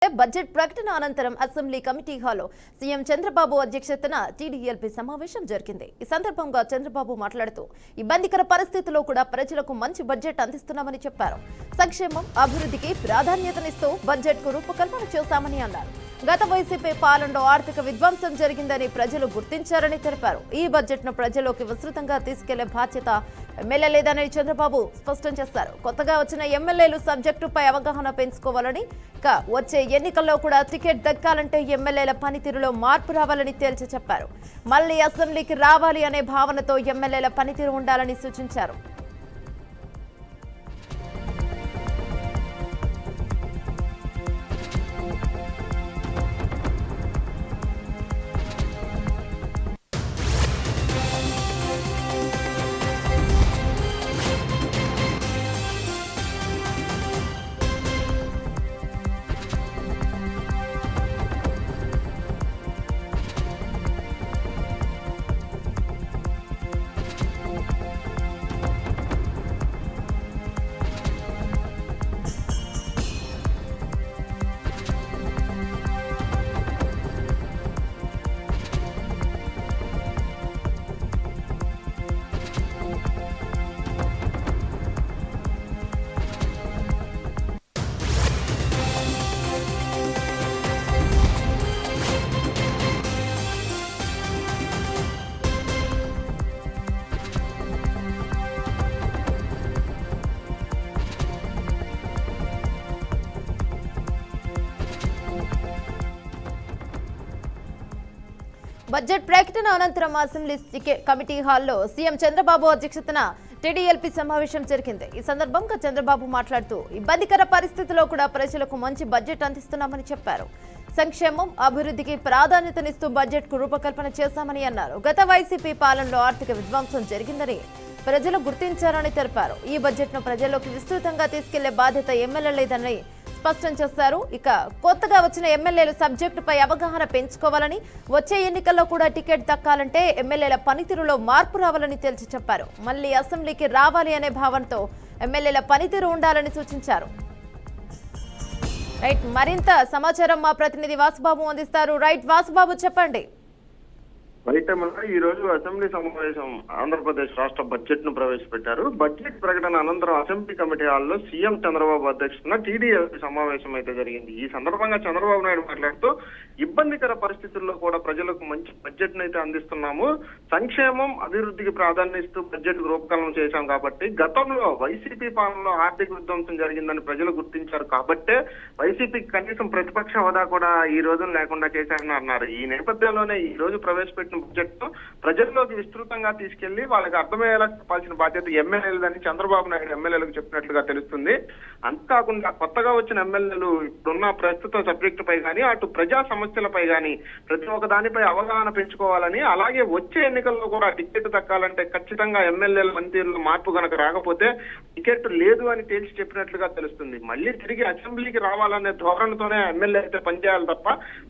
Budget ప్రకటన అనంతరం assembly committee హాల్లో సీఎం చంద్రబాబు అధ్యక్షతన టీడీఎల్పీ సమావేశం జరిగింది. ఈ సందర్భంగా చంద్రబాబు మాట్లాడుతూ ఇబ్బందికర పరిస్థితుల్లో కూడా ప్రజలకు మంచి బడ్జెట్ అందిస్తున్నామని చెప్పారు. సంక్షేమం, అభివృద్ధికి ప్రాధాన్యతనిస్తూ బడ్జెట్ కు రూపకల్పన చేశామని అన్నారు. గత వైసీపీ పాలనలో ఆర్థిక విధ్వంసం జరిగిందని ప్రజలు గుర్తించారని తెలిపారు. ఈ బడ్జెట్ ను ప్రజల్లోకి విస్తృతంగా తీసుకెళ్లే బాధ్యత ఎమ్మెల్యేలేదని చంద్రబాబు స్పష్టం చేశారు. కొత్తగా వచ్చిన ఎమ్మెల్యేలు సబ్జెక్టుపై అవగాహన పెంచుకోవాలని, వచ్చే ఎన్నికల్లో కూడా టికెట్ దక్కాలంటే ఎమ్మెల్యేల పనితీరులో మార్పు రావాలని తేల్చి చెప్పారు. మళ్లీ అసెంబ్లీకి రావాలి అనే భావనతో ఎమ్మెల్యేల పనితీరు ఉండాలని సూచించారు. బడ్జెట్ ప్రకటన అనంతరం అసెంబ్లీ కమిటీ హాల్లో సీఎం చంద్రబాబు అధ్యక్షతన టీడీఎల్పీ సమావేశం జరిగింది. ఈ సందర్భంగా చంద్రబాబు మాట్లాడుతూ ఇబ్బందికర పరిస్థితుల్లో కూడా ప్రజలకు మంచి బడ్జెట్ అందిస్తున్నామని చెప్పారు. సంక్షేమం, అభివృద్ధికి ప్రాధాన్యతనిస్తూ బడ్జెట్ కు రూపకల్పన చేశామని అన్నారు. గత వైసీపీ పాలనలో ఆర్థిక విధ్వంసం జరిగిందని ప్రజలు గుర్తించారని తెలిపారు. ఈ బడ్జెట్ ను ప్రజల్లోకి విస్తృతంగా తీసుకెళ్లే బాధ్యత ఎమ్మెల్యేలేదని స్పష్టం చేశారు. ఇక కొత్తగా వచ్చిన ఎమ్మెల్యేలు సబ్జెక్టుపై అవగాహన పెంచుకోవాలని, వచ్చే ఎన్నికల్లో కూడా టికెట్ దక్కాలంటే ఎమ్మెల్యేల పనితీరులో మార్పు రావాలని తేల్చి చెప్పారు. మళ్లీ అసెంబ్లీకి రావాలి అనే భావనతో ఎమ్మెల్యేల పనితీరు ఉండాలని సూచించారు. రైట్, మరింత సమాచారం మా ప్రతినిధి వాసుబాబు అందిస్తారు. రైట్ వాసుబాబు, చెప్పండి. ఈ రోజు అసెంబ్లీ సమావేశం ఆంధ్రప్రదేశ్ రాష్ట్ర బడ్జెట్ ను ప్రవేశపెట్టారు. బడ్జెట్ ప్రకటన అనంతరం అసెంబ్లీ కమిటీ హాల్లో సీఎం చంద్రబాబు అధ్యక్షతన టీడీఎల్పీ సమావేశం అయితే జరిగింది. ఈ సందర్భంగా చంద్రబాబు నాయుడు మాట్లాడుతూ ఇబ్బందికర పరిస్థితుల్లో కూడా ప్రజలకు మంచి బడ్జెట్ ను అయితే అందిస్తున్నాము. సంక్షేమం, అభివృద్ధికి ప్రాధాన్యత ఇస్తూ బడ్జెట్ కు రూపకల్పన చేశాం కాబట్టి, గతంలో వైసీపీ పాలనలో ఆర్థిక విధ్వంసం జరిగిందని ప్రజలు గుర్తించారు కాబట్టే వైసీపీకి కనీసం ప్రతిపక్ష హోదా కూడా ఈ రోజు లేకుండా చేశారని అన్నారు. ఈ నేపథ్యంలోనే ఈ రోజు ప్రవేశపెట్టిన బడ్జెట్ ను ప్రజల్లోకి విస్తృతంగా తీసుకెళ్లి వాళ్ళకి అర్థమయ్యేలా చెప్పాల్సిన బాధ్యత ఎమ్మెల్యేలని చంద్రబాబు నాయుడు ఎమ్మెల్యేలకు చెప్పినట్లుగా తెలుస్తుంది. అంతేకాకుండా కొత్తగా వచ్చిన ఎమ్మెల్యేలు ఇప్పుడున్న ప్రస్తుత సబ్జెక్టు పై కానీ, అటు ప్రజా సమస్యలపై కానీ ప్రతి ఒక్క దానిపై అవగాహన పెంచుకోవాలని, అలాగే వచ్చే ఎన్నికల్లో కూడా టికెట్ దక్కాలంటే ఖచ్చితంగా ఎమ్మెల్యేల పనితీరులో మార్పు కనుక రాకపోతే టికెట్ లేదు అని తేల్చి చెప్పినట్లుగా తెలుస్తుంది. మళ్ళీ తిరిగి అసెంబ్లీకి రావాలనే ధోరణితోనే ఎమ్మెల్యే అయితే పనిచేయాలి తప్ప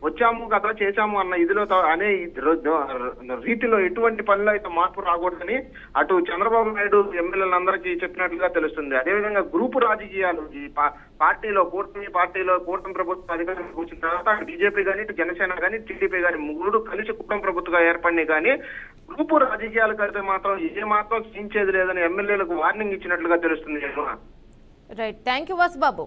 వచ్చాము కదా చేశాము అన్న ఇదిలో అనే రీతిలో ఎటువంటి పనిలో అయితే మార్పు రాకూడదని అటు చంద్రబాబు నాయుడు ఎమ్మెల్యేలందరికీ చెప్పినట్లుగా తెలుస్తుంది. అదేవిధంగా గ్రూపు రాజకీయాలు ఈ కూటమి ప్రభుత్వం అధికారంలోకి వచ్చిన తర్వాత బీజేపీ కానీ, ఇటు జనసేన కానీ, టీడీపీ కానీ ముగ్గురు కలిసి కూటమి ప్రభుత్వంగా ఏర్పడినాయి. కానీ గ్రూపు రాజకీయాలకు అయితే మాత్రం ఏ మాత్రం క్షీణించేది లేదని ఎమ్మెల్యేలకు వార్నింగ్ ఇచ్చినట్లుగా తెలుస్తుంది. Right, thank you Vasubabu.